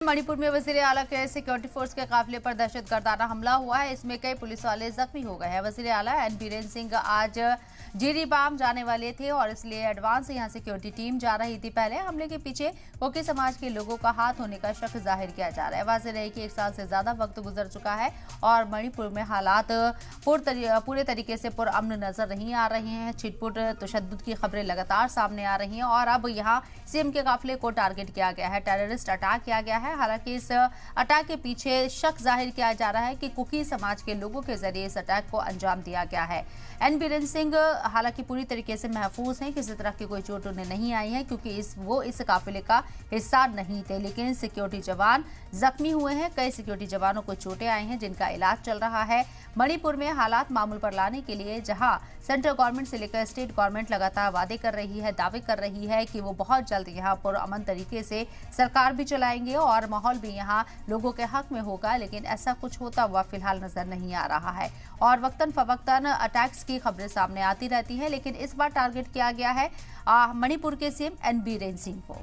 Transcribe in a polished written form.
मणिपुर में वजीर आला के सिक्योरिटी फोर्स के काफिले पर दहशतगर्दाना हमला हुआ है। इसमें कई पुलिस वाले जख्मी हो गए हैं। वजीर आला एन बीरेन सिंह आज जिरीबाम जाने वाले थे और इसलिए एडवांस यहां सिक्योरिटी टीम जा रही थी। पहले हमले के पीछे कुकी समाज के लोगों का हाथ होने का शक जाहिर किया जा रहा है। वाज़ेह रही कि 1 साल से ज्यादा वक्त गुजर चुका है और मणिपुर में हालात पूरे तरीके से पुरअमन नजर नहीं आ रहे हैं। छिटपुट तशद्दुद की खबरें लगातार सामने आ रही हैं और अब यहाँ सीएम के काफिले को टारगेट किया गया है, टेररिस्ट अटैक किया गया है। हालांकि इस अटैक के पीछे शक जाहिर किया जा रहा है कि कुकी समाज के लोगों के जरिए इस अटैक को अंजाम दिया गया है। एन बीरेन सिंह हालांकि पूरी तरीके से महफूज हैं, किसी तरह की कोई चोट उन्हें नहीं आई है क्योंकि वो इस काफिले का हिस्सा नहीं थे। लेकिन सिक्योरिटी जवान जख्मी हुए हैं। कई सिक्योरिटी जवानों को चोटें आई हैं जिनका इलाज चल रहा है। मणिपुर में हालात मामूल पर लाने के लिए जहां सेंट्रल गवर्नमेंट से लेकर स्टेट गवर्नमेंट लगातार वादे कर रही है, दावे कर रही है कि वो बहुत जल्द यहाँ पर अमन तरीके से सरकार भी चलाएंगे और माहौल भी यहाँ लोगों के हक में होगा, लेकिन ऐसा कुछ होता हुआ फिलहाल नजर नहीं आ रहा है। और वक्तन फवक्तन अटैक्स की खबरें सामने आती रहती है, लेकिन इस बार टारगेट किया गया है मणिपुर के सीएम एन बीरेन सिंह को।